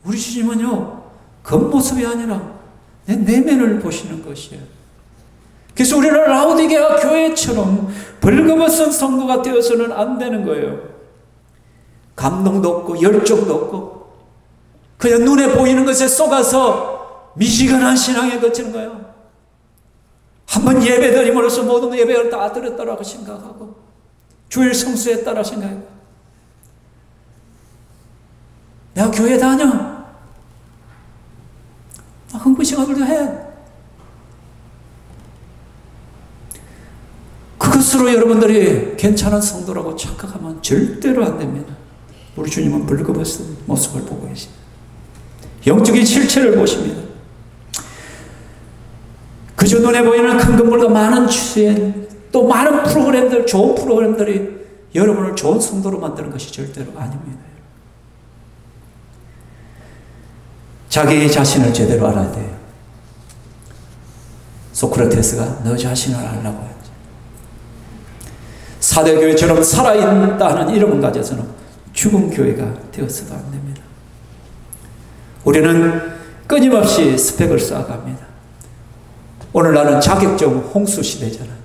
[SPEAKER 1] 우리 주님은요, 겉모습이 아니라 내 내면을 보시는 것이에요. 그래서 우리는 라오디게아 교회처럼 벌거벗은 성도가 되어서는 안 되는 거예요. 감동도 없고 열정도 없고 그냥 눈에 보이는 것에 속아서 미지근한 신앙에 거치는 거예요. 한번 예배 드림으로써 모든 예배를 다 드렸다라고 생각하고 주일 성수했다라고 생각하고 내가 교회 다녀. 나 흥분생활도 해. 그것으로 여러분들이 괜찮은 성도라고 착각하면 절대로 안 됩니다. 우리 주님은 벌거벗은 모습을 보고 계십니다. 영적인 실체를 보십니다. 그저 눈에 보이는 큰 건물과 많은 주엔 또 많은 프로그램들, 좋은 프로그램들이 여러분을 좋은 성도로 만드는 것이 절대로 아닙니다. 자기 자신을 제대로 알아야 돼요. 소크라테스가 너 자신을 알라고 했죠. 사대교회처럼 살아있다는 이름을 가져서는 죽은 교회가 되어서도 안 됩니다. 우리는 끊임없이 스펙을 쌓아갑니다. 오늘날은 자격증 홍수 시대잖아요.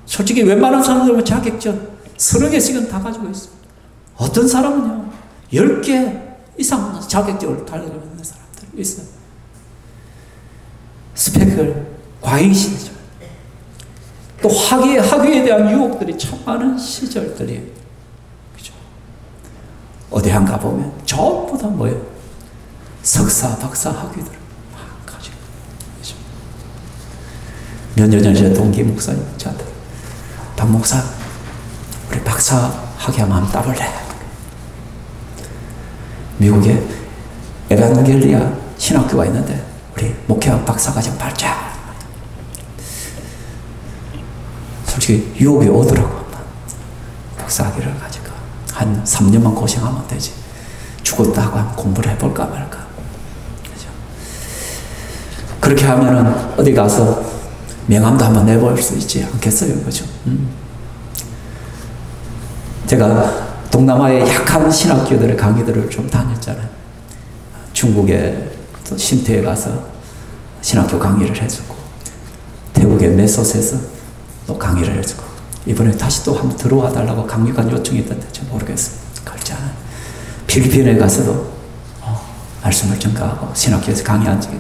[SPEAKER 1] 솔직히 웬만한 사람들은 자격증 30개씩은 다 가지고 있습니다. 어떤 사람은요 10개 이상 자격증을 달리고 있는 사람들이 있어요. 스펙을 과잉 시대죠. 또 학위에 대한 유혹들이 참 많은 시절들이에요. 그죠? 어디 한 가보면 전부 다 뭐예요? 석사, 박사 학위들을 막 가지고 그죠? 몇 년 전에 동기 목사님 저한테 박 목사 우리 박사 학위 한번 따볼래? 미국에 에반겔리아 신학교가 있는데 우리 목회학 박사과정 발자. 솔직히 유혹이 오더라고. 박사학위를 가지고 한 3년만 고생하면 되지. 죽었다고 하면 공부를 해볼까 말까. 그죠? 그렇게 하면은 어디 가서 명함도 한번 내볼 수 있지 않겠어요, 그죠? 제가 동남아의 약한 신학교들의 강의들을 좀 다녔잖아요. 중국의 또 신태에 가서 신학교 강의를 해주고, 태국의 메소스에서 또 강의를 해주고, 이번에 다시 또 한번 들어와 달라고 강력한 요청이 있던데 잘 모르겠어요. 갈지 않아요. 필리핀에 가서도 말씀을 전가하고 신학교에서 강의한 적이.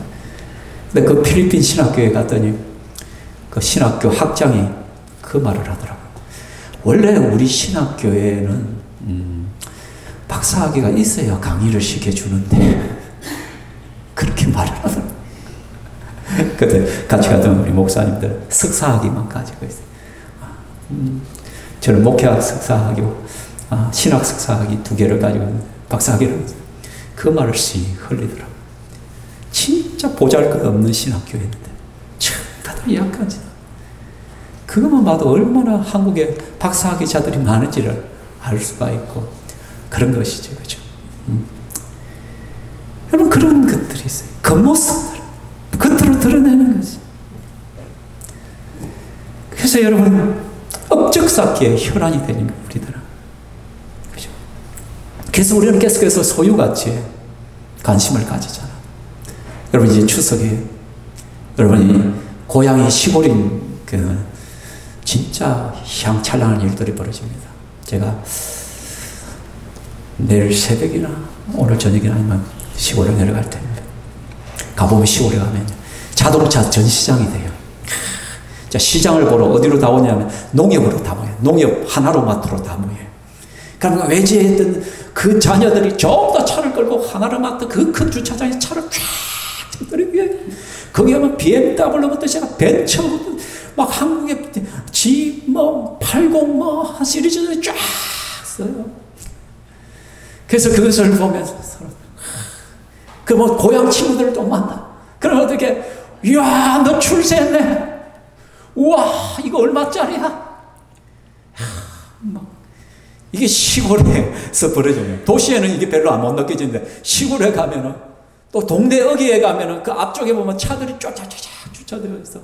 [SPEAKER 1] 근데 그 필리핀 신학교에 갔더니 그 신학교 학장이 그 말을 하더라고요. 원래 우리 신학교에는 박사학위가 있어야 강의를 시켜주는데 그렇게 말을 하더라고요. 그때 같이 갔던 우리 목사님들 석사학위만 가지고 있어요. 저는 목회학 석사학위고 신학 석사학위 2개를 가지고 있는데 박사학위를 그 말을 씩 흘리더라고요. 진짜 보잘것없는 신학교였는데 참 다들 약하지. 그것만 봐도 얼마나 한국에 박사학위자들이 많은지를 알 수가 있고 그런 것이죠. 그죠? 여러분 그런 것들이 있어요. 겉모습들 겉으로 드러내는 거지. 그래서 여러분 업적 쌓기에 혈안이 되는 거예요. 우리들은. 그죠? 그래서 우리는 계속해서 소유가치에 관심을 가지잖아. 여러분 이제 추석에 여러분이 고향이 시골인 그 진짜 향찬란한 일들이 벌어집니다. 제가 내일 새벽이나 오늘 저녁이나 아니면 시골에 내려갈 텐데 가보면 시골에 가면 자동차 전시장이 돼요. 자, 시장을 보러 어디로 다 오냐면 농협으로 다 모여요. 농협 하나로 마트로 다 모여요. 그러니까 외지했던 그 자녀들이 전부 다 차를 끌고 하나로마트 그 큰 주차장에 차를 쫙 들이게 거기에 막 BMW부터 시작 벤처부터 막 한국의 G 뭐 80 뭐 시리즈들이 쫙 써요. 그래서 그것을 보면서 서로 그 뭐 고향 친구들도 만나. 그럼 어떻게 이야 너 출세했네. 우와 이거 얼마짜리야? 이게 시골에서 벌어져요. 도시에는 이게 별로 안 못 느껴지는데 시골에 가면은 또 동네 어귀에 가면은 그 앞쪽에 보면 차들이 쫙쫙쫙 주차되어 있어.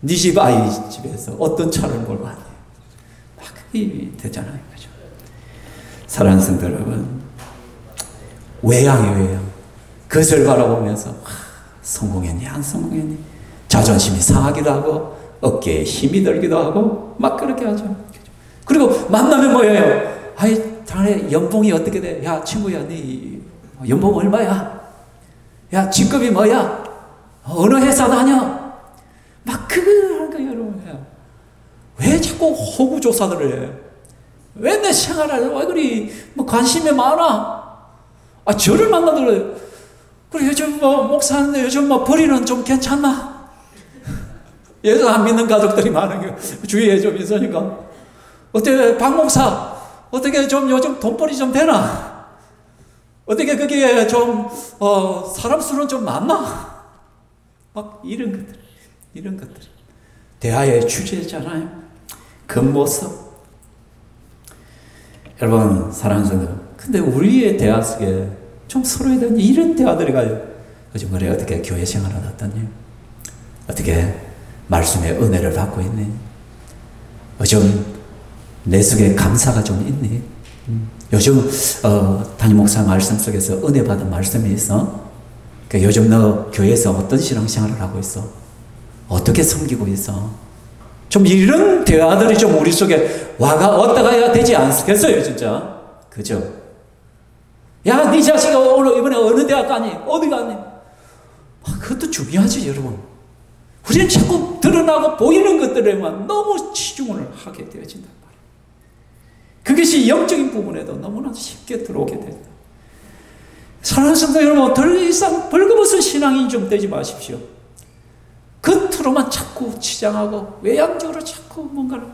[SPEAKER 1] 네 집 아이 집에서 어떤 차를 몰고 왔니? 막 그게 되잖아요. 그죠? 사랑하는 성도 여러분, 외양이에요. 그것을 바라보면서 성공했니 안 성공했니? 자존심이 상하기도 하고 어깨에 힘이 들기도 하고 막 그렇게 하죠. 그리고 만나면 뭐예요? 아이 자네 연봉이 어떻게 돼? 야 친구야 네 연봉 얼마야? 야 직급이 뭐야? 어느 회사 다녀? 막 그거 하는 거예요 여러분. 왜 자꾸 호구 조사들을 해? 왜 내 생활에 왜 그리 뭐 관심이 많아? 아 저를 만나더라도 그래 요즘 뭐 목사인데 요즘 뭐 벌이는 좀 괜찮나? 예수 안 믿는 가족들이 많은 게 주위에 좀 있으니까 어떻게 박 목사 어떻게 좀 요즘 돈벌이 좀 되나? 어떻게 그게 좀 사람 수는 좀 많나? 막 이런 것들 대화의 주제잖아요. 그 모습. 여러분 사랑하는 성도, 근데 우리의 대화 속에 좀 서로에 대한 이런 대화들이 가요. 요즘 그래 어떻게 교회 생활은 어떠니? 어떻게 말씀의 은혜를 받고 있니? 요즘 내 속에 감사가 좀 있니? 요즘 담임 목사 말씀 속에서 은혜 받은 말씀이 있어? 그러니까 요즘 너 교회에서 어떤 신앙생활을 하고 있어? 어떻게 섬기고 있어? 좀 이런 대화들이 좀 우리 속에 왔다가야 되지 않겠어요 진짜? 그죠? 야, 네 자식아 오늘 이번에 어느 대학 가니? 어디 가니? 그것도 중요하지 여러분. 우리는 자꾸 드러나고 보이는 것들에만 너무 치중을 하게 되어진단 말이에요. 그것이 영적인 부분에도 너무나 쉽게 들어오게 된다. 사랑하는 성도 여러분, 더 이상 벌거벗은 신앙인 좀 되지 마십시오. 겉으로만 자꾸 치장하고 외향적으로 자꾸 뭔가를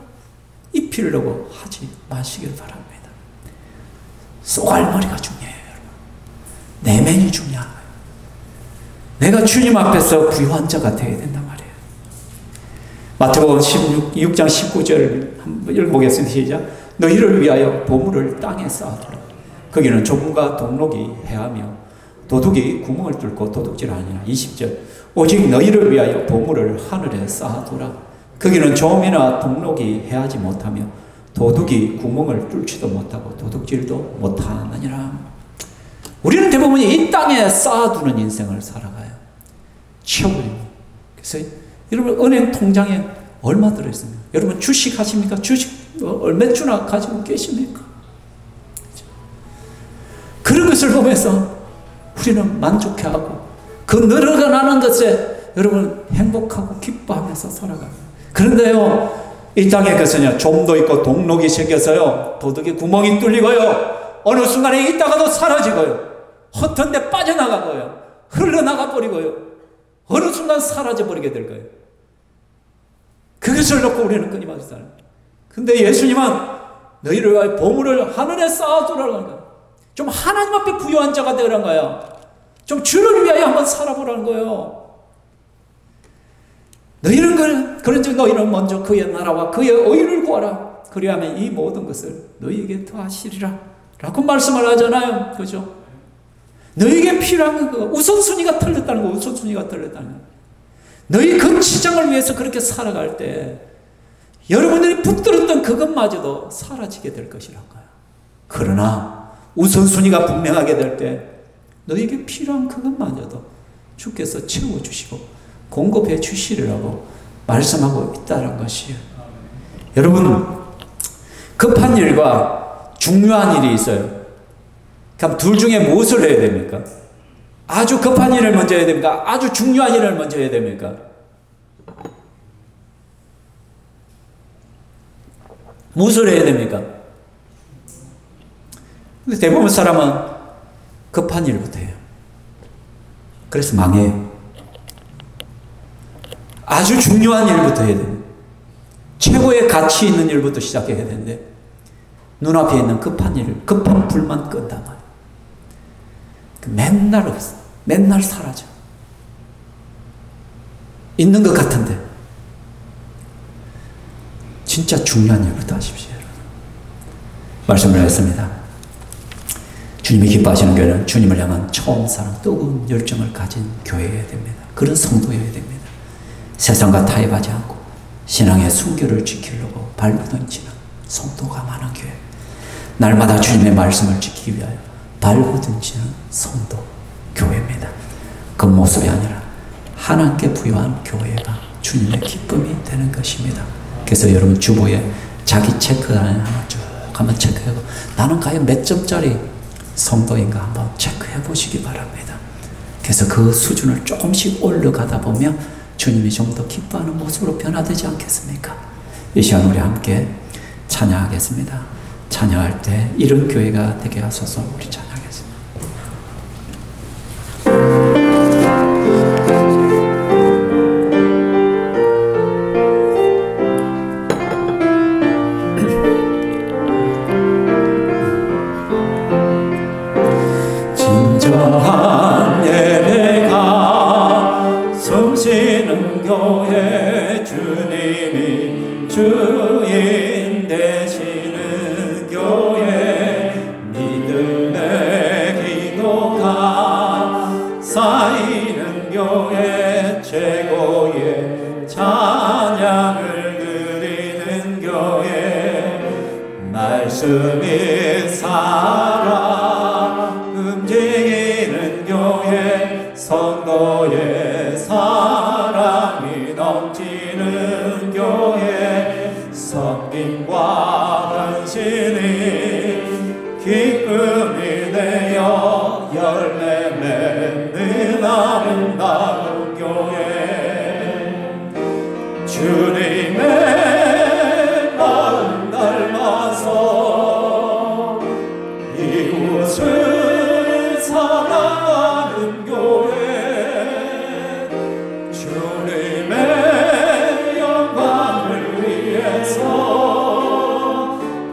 [SPEAKER 1] 입히려고 하지 마시길 바랍니다. 쏘갈머리가 중요해요 여러분. 내면이 중요한 거예요. 내가 주님 앞에서 구원자가 되어야 된단 말이에요. 마태복음 16장 19절 한번 읽어보겠습니다. 시작. 너희를 위하여 보물을 땅에 쌓아두라. 거기는 조문과 동록이 해하며 도둑이 구멍을 뚫고 도둑질하니라. 20절. 오직 너희를 위하여 보물을 하늘에 쌓아두라. 거기는 조문이나 동록이 해하지 못하며 도둑이 구멍을 뚫지도 못하고 도둑질도 못하느니라. 우리는 대부분 이 땅에 쌓아두는 인생을 살아가요. 최고예요. 그래서 여러분 은행 통장에 얼마 들어있습니까? 여러분 주식 하십니까? 주식 몇 주나 가지고 계십니까? 그런 것을 보면서 우리는 만족해하고 그 늘어나는 것에 여러분 행복하고 기뻐하면서 살아가요. 그런데요 이 땅에 것은요 좀도 있고 동록이 생겨서요 도둑이 구멍이 뚫리고요 어느 순간에 있다가도 사라지고요 헛한데 빠져나가고요 흘러나가 버리고요 어느 순간 사라져 버리게 될 거예요. 그것을 놓고 우리는 끊임없이 살아요. 근데 예수님은 너희를 위하여 보물을 하늘에 쌓아두라는 거예요. 좀 하나님 앞에 부유한 자가 되라는 거예요. 좀 주를 위하여 한번 살아보라는 거예요. 그런즉 너희는 먼저 그의 나라와 그의 의를 구하라. 그리하면 이 모든 것을 너희에게 더하시리라. 라고 말씀을 하잖아요. 그죠? 너희에게 필요한 거 우선순위가 틀렸다는 거. 우선순위가 틀렸다는 거. 너희 그 치장을 위해서 그렇게 살아갈 때 여러분들이 붙들었던 그것마저도 사라지게 될 것이라고요. 그러나 우선순위가 분명하게 될 때 너희에게 필요한 그것마저도 주께서 채워주시고 공급해 주시리라고 말씀하고 있다는 것이에요. 여러분 급한 일과 중요한 일이 있어요. 그럼 둘 중에 무엇을 해야 됩니까? 아주 급한 일을 먼저 해야 됩니까? 아주 중요한 일을 먼저 해야 됩니까? 무엇을 해야 됩니까? 근데 대부분 사람은 급한 일부터 해요. 그래서 망해요. 아주 중요한 일부터 해야 돼요. 최고의 가치 있는 일부터 시작해야 되는데 눈앞에 있는 급한 일, 급한 불만 끈단 말이에요. 맨날 없어. 맨날 사라져. 있는 것 같은데 진짜 중요한 일부터 하십시오. 말씀을 했습니다. 주님이 기뻐하시는 교회는 주님을 향한 처음 사랑, 뜨거운 열정을 가진 교회여야 됩니다. 그런 성도여야 됩니다. 세상과 타협하지 않고 신앙의 순결을 지키려고 발버둥치는 성도가 많은 교회. 날마다 주님의 말씀을 지키기 위하여 발버둥치는 성도 교회입니다. 그 모습이 아니라 하나님께 부여한 교회가 주님의 기쁨이 되는 것입니다. 그래서 여러분 주보에 자기 체크하는 하나 쭉 한번 체크해보고 나는 과연 몇 점짜리 성도인가 한번 체크해 보시기 바랍니다. 그래서 그 수준을 조금씩 올려가다 보면 주님이 좀 더 기뻐하는 모습으로 변화되지 않겠습니까? 이 시간 우리 함께 찬양하겠습니다. 찬양할 때 이런 교회가 되게 하소서. 우리 찬양하겠습니다. 진정한 예배가 숨쉬는 교회, 주님이 주인 되시는 교회, 믿음의 기도가 쌓이는 교회, 최고의 찬양을 드리는 교회, 말씀이 살아 움직이는 교회, 성도의 사랑이 넘치는 교회, 섬김과 헌신이 기쁨이 되어 열매 맺는 아름다운 교회, 주님의 마음 닮아서 이웃을 사랑하는 교회, 주님의 영광을 위해서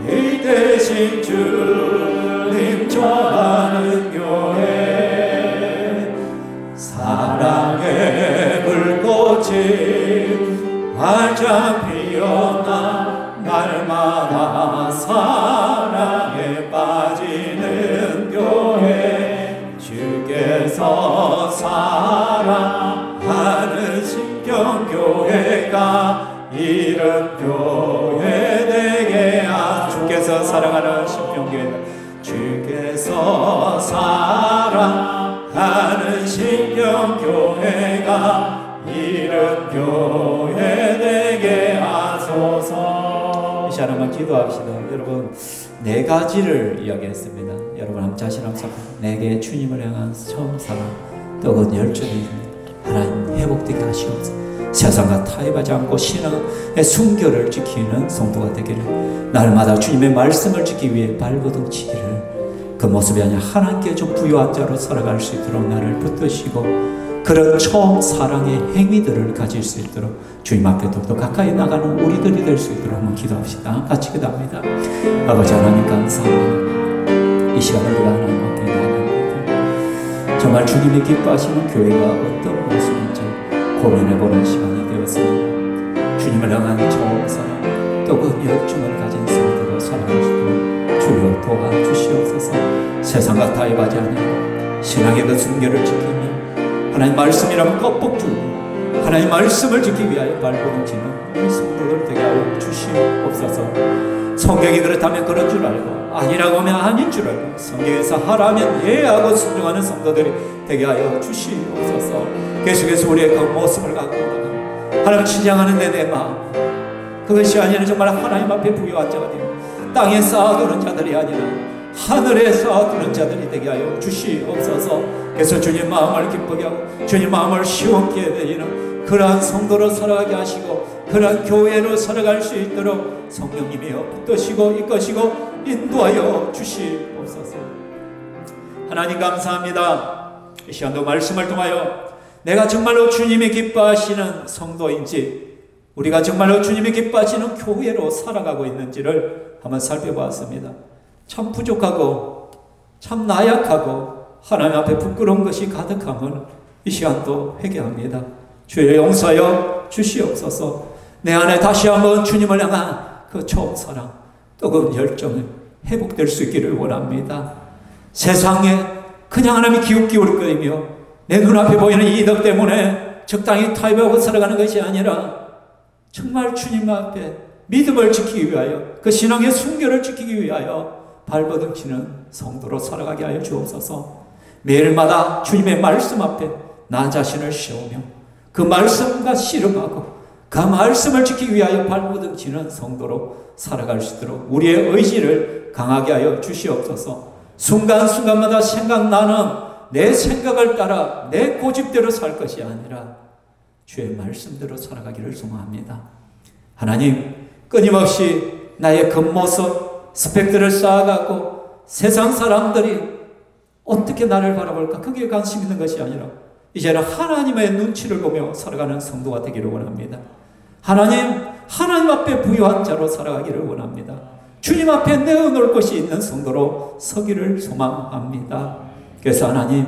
[SPEAKER 1] 이 대신 주님 전하는 교회, 사랑의 불꽃이 활짝 피어나 날마다 사랑에 빠지는 교회, 주께서 사랑하는 신경교회가 이런 교회 되게 주께서 사랑하는 신경교회가, 주께서 사랑하는 신경교회가 이런 교회 되게 하소서. 이 시간 한번 기도합시다. 여러분 네 가지를 이야기했습니다. 여러분 한번 자신 한번 생각해보세요. 내게 주님을 향한 처음 사랑, 뜨거운 열정이 하나님 회복되게 하시옵소서. 세상과 타협하지 않고 신앙의 순결을 지키는 성도가 되기를, 날마다 주님의 말씀을 지키기 위해 발버둥치기를, 그 모습이 아니라 하나님께 좀 부유한 자로 살아갈 수 있도록 나를 붙드시고 그런 처음 사랑의 행위들을 가질 수 있도록 주님 앞에 더욱더 가까이 나가는 우리들이 될 수 있도록 한번 기도합시다. 같이 기도합니다. 아버지 하나님 감사합니다. 이 시간에 우리가 하나님 앞에 나갑니다. 정말 주님이 기뻐하시는 교회가 어떤 모습인지 고민해보는 시간이 되었습니다. 주님을 향한 처음 사랑, 뜨거운 열정을 가진 성도로 살아갈 수 있도록 주여 도와주시옵소서. 세상과 타협하지 않고 신앙의 그 순결을 지키며 하나님 말씀이라면 껍벅 주고 하나님 말씀을 지키기 위하여 발버둥치는 우리 성도들 되게 하여 주시옵소서. 성경이 그렇다면 그런 줄 알고 아니라고 하면 아닌 줄 알고 성경에서 하라면 예하고 순종하는 성도들이 되게 하여 주시옵소서. 계속해서 우리의 그 모습을 갖고 나가 하나님 신장하는 내 마음, 그것이 아니라 정말 하나님 앞에 부유한 자가 되고 땅에 쌓아두는 자들이 아니라 하늘에 쌓아두는 자들이 되게 하여 주시옵소서. 그래서 주님 마음을 기쁘게 하고 주님 마음을 시원케 해드리는 그러한 성도로 살아가게 하시고 그런 교회로 살아갈 수 있도록 성령님이여 붙드시고 이끄시고 인도하여 주시옵소서. 하나님 감사합니다. 이 시간도 말씀을 통하여 내가 정말로 주님이 기뻐하시는 성도인지, 우리가 정말로 주님이 기뻐하시는 교회로 살아가고 있는지를 한번 살펴보았습니다. 참 부족하고 참 나약하고 하나님 앞에 부끄러운 것이 가득함을 이 시간도 회개합니다. 주의 용서하여 주시옵소서. 내 안에 다시 한번 주님을 향한 그 처음 사랑, 뜨거운 열정이 회복될 수 있기를 원합니다. 세상에 그냥 하나님이 기웃기웃거리며 내 눈앞에 보이는 이득 때문에 적당히 타협하고 살아가는 것이 아니라 정말 주님 앞에 믿음을 지키기 위하여, 그 신앙의 순결을 지키기 위하여 발버둥치는 성도로 살아가게 하여 주옵소서. 매일마다 주님의 말씀 앞에 나 자신을 세우며 그 말씀과 씨름하고 그 말씀을 지키기 위하여 발버둥치는 성도로 살아갈 수 있도록 우리의 의지를 강하게 하여 주시옵소서. 순간순간마다 생각나는 내 생각을 따라 내 고집대로 살 것이 아니라 주의 말씀대로 살아가기를 소망합니다. 하나님, 끊임없이 나의 겉모습, 스펙들을 쌓아가고 세상 사람들이 어떻게 나를 바라볼까, 그게 관심 있는 것이 아니라 이제는 하나님의 눈치를 보며 살아가는 성도가 되기를 원합니다. 하나님 앞에 부유한 자로 살아가기를 원합니다. 주님 앞에 내어놓을 것이 있는 성도로 서기를 소망합니다. 그래서 하나님,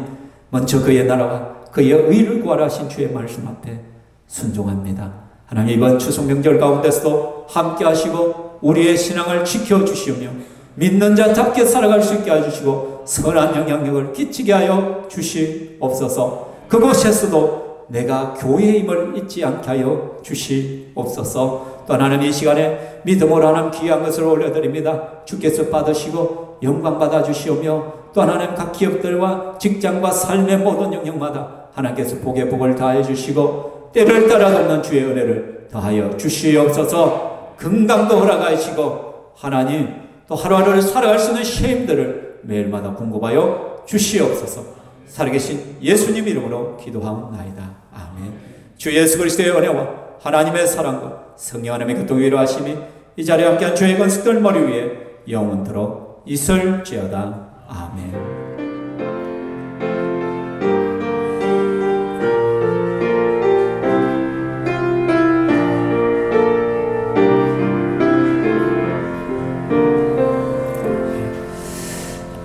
[SPEAKER 1] 먼저 그의 나라와 그의 의를 구하라 하신 주의 말씀 앞에 순종합니다. 하나님, 이번 추석 명절 가운데서도 함께 하시고 우리의 신앙을 지켜주시며 믿는 자답게 살아갈 수 있게 해주시고 선한 영향력을 끼치게 하여 주시옵소서. 그곳에서도 내가 교회임을 잊지 않게 하여 주시옵소서. 또 하나님, 이 시간에 믿음으로 하나님 귀한 것을 올려드립니다. 주께서 받으시고 영광 받아주시오며 또 하나님 각 기업들과 직장과 삶의 모든 영역마다 하나님께서 복의 복을 다해 주시고 때를 따라 돕는 주의 은혜를 더하여 주시옵소서. 건강도 허락하시고 하나님 또 하루하루를 살아갈 수 있는 쉼들을 매일마다 공급하여 주시옵소서. 살아계신 예수님 이름으로 기도하옵나이다. 아멘. 주 예수 그리스도의 은혜와 하나님의 사랑과 성령 하나님의 교통의 위로하심이 이 자리에 함께한 주의 건식들 머리 위에 영원토록 있을지어다. 아멘.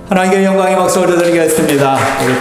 [SPEAKER 1] 하나님께 영광의 박수 올려드리겠습니다. 우리